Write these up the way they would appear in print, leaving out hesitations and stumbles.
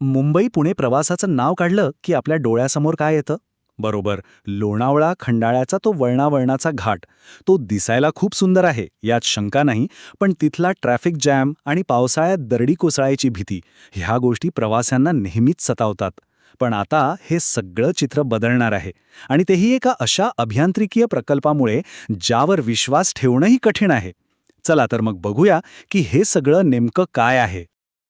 मुंबई पुणे प्रवासाचं नाव काढलं की आपल्या डोळ्यासमोर काय येतं? बरोबर, लोणावळा खंडाळ्याचा तो वळणावळणाचा घाट. तो दिसायला खूप सुंदर आहे, यात शंका नाही, पण तिथला ट्रॅफिक जॅम आणि पावसाळ्यात दरडी कोसळायची भीती, ह्या गोष्टी प्रवाशांना नेहमीच सतावतात. पण आता हे सगळं चित्र बदलणार आहे, आणि तेही एका अशा अभियांत्रिकीय प्रकल्पामुळे ज्यावर विश्वास ठेवणंही कठीण आहे. चला तर मग बघूया की हे सगळं नेमकं काय आहे.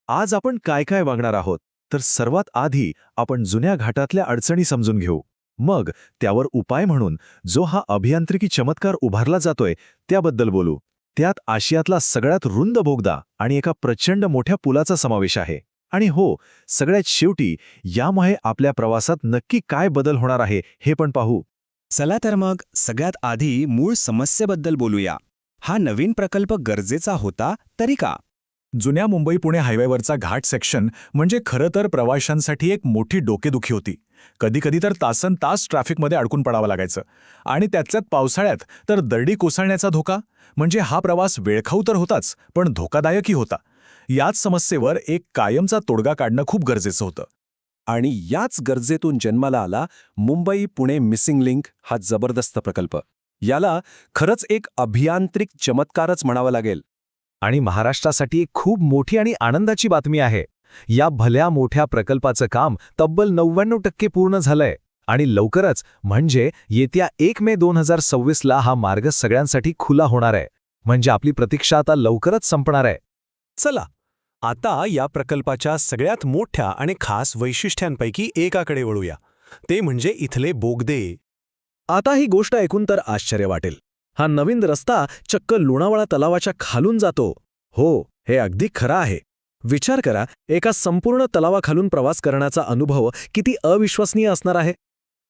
आज आपण काय काय बघणार आहोत, तर सर्वात आधी आपण जुन्या घाटातल्या अडचणी समजून घेऊ. मग त्यावर उपाय म्हणून जो हा अभियांत्रिकी चमत्कार उभारला जातोय त्याबद्दल बोलू. त्यात आशियातला सगळ्यात रुंद बोगदा आणि एका प्रचंड मोठ्या पुलाचा समावेश आहे. आणि हो, सगळ्यात शेवटी यामुळे आपल्या प्रवासात नक्की काय बदल होणार आहे हे पण पाहू. चला तर मग सगळ्यात आधी मूळ समस्येबद्दल बोलूया. हा नवीन प्रकल्प गरजेचा होता तरी का? जुन्या मुंबई पुणे हायवेवरचा घाट सेक्शन म्हणजे खरं तर प्रवाशांसाठी एक मोठी डोकेदुखी होती. कधीकधी तर तासनतास ट्रॅफिकमध्ये अडकून पडावं लागायचं. आणि त्यातल्यात पावसाळ्यात तर दरडी कोसळण्याचा धोका. म्हणजे हा प्रवास वेळखाऊ तर होताच, पण धोकादायकही होता. याच समस्येवर एक कायमचा तोडगा काढणं खूप गरजेचं होतं. आणि याच गरजेतून जन्माला आला मुंबई पुणे मिसिंग लिंक हा जबरदस्त प्रकल्प. याला खरंच एक अभियांत्रिक चमत्कारच म्हणावा लागेल. आणि महाराष्ट्रासाठी एक खूप मोठी आणि आनंदाची बातमी आहे. या भल्या मोठ्या प्रकल्पाचं काम तब्बल 99% पूर्ण झालंय. आणि लवकरच म्हणजे येत्या 1 मे 2026ला हा मार्ग सगळ्यांसाठी खुला होणार आहे. म्हणजे आपली प्रतीक्षा आता लवकरच संपणार आहे. चला आता या प्रकल्पाच्या सगळ्यात मोठ्या आणि खास वैशिष्ट्यांपैकी एकाकडे वळूया. ते म्हणजे इथले बोगदे. आता ही गोष्ट ऐकून तर आश्चर्य वाटेल. हा नवीन रस्ता चक्क लोणावळा तलावाच्या खालून जातो. हो, हे अगदी खरं आहे. विचार करा, एका संपूर्ण तलावाखालून प्रवास करण्याचा अनुभव किती अविश्वसनीय असणार आहे.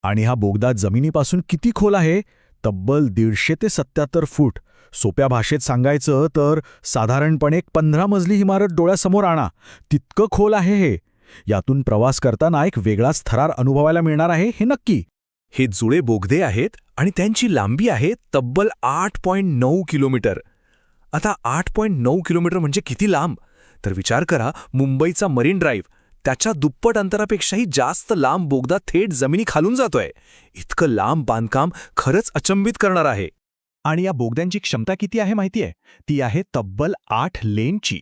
आणि हा बोगदा जमिनीपासून किती खोल आहे? तब्बल 150 ते 77 फूट. सोप्या भाषेत सांगायचं तर साधारणपणे एक 15 मजली इमारत डोळ्यासमोर आणा, तितकं खोल आहे हे. यातून प्रवास करताना एक वेगळाच थरार अनुभवायला मिळणार आहे, हे नक्की. हे जुळे बोगदे आहेत आणि त्यांची लांबी आहे तब्बल 8.9 किलोमीटर. आता 8.9 किलोमीटर म्हणजे किती लांब? तर विचार करा, मुंबईचा मरीन ड्राईव्ह त्याच्या दुप्पट अंतरापेक्षाही जास्त लांब बोगदा थेट जमिनी खालून जातोय. इतकं लांब बांधकाम खरंच अचंबित करणार आहे. आणि या बोगद्यांची क्षमता किती आहे माहितीये? ती आहे तब्बल 8 लेनची.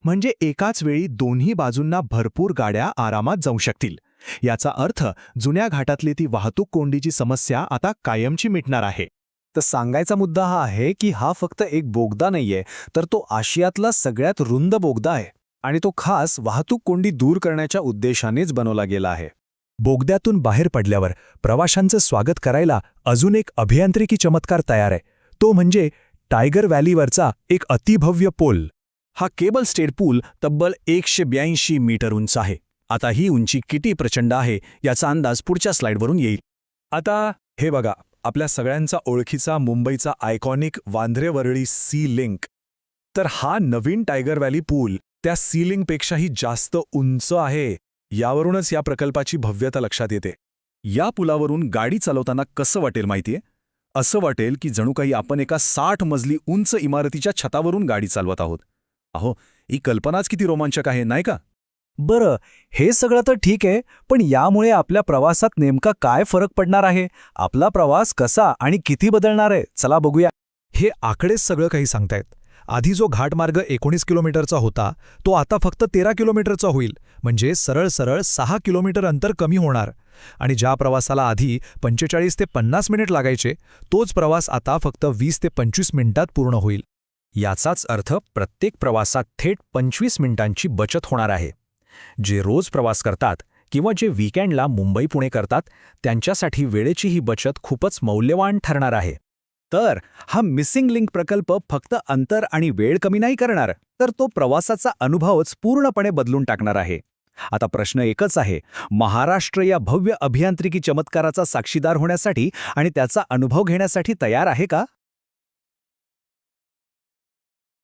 म्हणजे एकाच वेळी दोन्ही बाजूंना भरपूर गाड्या आरामात जाऊ शकतील. याचा अर्थ जुन्या घाटातली ती वाहतूक कोंडीची समस्या आता कायमची मिटणार आहे. तर सांगायचा मुद्दा हा आहे की हा फक्त एक बोगदा नाहीये, तर तो आशियातला सगळ्यात रुंद बोगदा आहे. आणि तो खास वाहतूक कोंडी दूर करण्याच्या उद्देशानेच बनवला गेला आहे. बोगद्यातून बाहेर पडल्यावर प्रवाशांचं स्वागत करायला अजून एक अभियांत्रिकी चमत्कार तयार आहे. तो म्हणजे टायगर व्हॅलीवरचा एक अतिभव्य पूल. हा केबल स्टेड पूल तब्बल 182 मीटर उंच आहे. आता ही उंची किती प्रचंड आहे याचा अंदाज पुढच्या स्लाइडवरून येईल. आता हे बघा, आपल्या सगळ्यांचा ओळखीचा मुंबईचा iconic Vandre Worli sea link. तर हा नवीन टायगर व्हॅली पूल त्या सी लिंकपेक्षाही जास्त उंच आहे. यावरूनच या प्रकल्पाची भव्यता लक्षात येते. या पुलावरून गाडी चालवताना कसं वाटेल माहितीये? असं वाटेल की जणू काही आपण एका 60 मजली उंच इमारतीच्या छतावरून गाडी चालवत आहोत. अहो, ही कल्पनाच किती रोमांचक आहे, नाही का? बरं, हे सगळं तर ठीक आहे, पण यामुळे आपल्या प्रवासात नेमका काय फरक पडणार आहे? आपला प्रवास कसा आणि किती बदलणार आहे? चला बघूया. हे आकडेच सगळं काही सांगतायत. आधी जो घाटमार्ग 19 किलोमीटरचा होता, तो आता फक्त 13 किलोमीटरचा होईल. म्हणजे सरळ सरळ 6 किलोमीटर अंतर कमी होणार. आणि ज्या प्रवासाला आधी 45 ते 50 मिनिट लागायचे, तोच प्रवास आता फक्त 20 ते 25 मिनिटात पूर्ण होईल. याचाच अर्थ प्रत्येक प्रवासात थेट 25 मिनिटांची बचत होणार आहे. जे रोज प्रवास करतात किंवा जे वीकेंडला मुंबई पुणे करतात, त्यांच्यासाठी वेळेची ही बचत खूपच मौल्यवान ठरणार आहे. तर हा मिसिंग लिंक प्रकल्प फक्त अंतर आणि वेळ कमी नाही करणार, तर तो प्रवासाचा अनुभवच पूर्णपणे बदलून टाकणार आहे. आता प्रश्न एकच आहे, महाराष्ट्र या भव्य अभियांत्रिकी चमत्काराचा साक्षीदार होण्यासाठी आणि त्याचा अनुभव घेण्यासाठी तयार आहे का?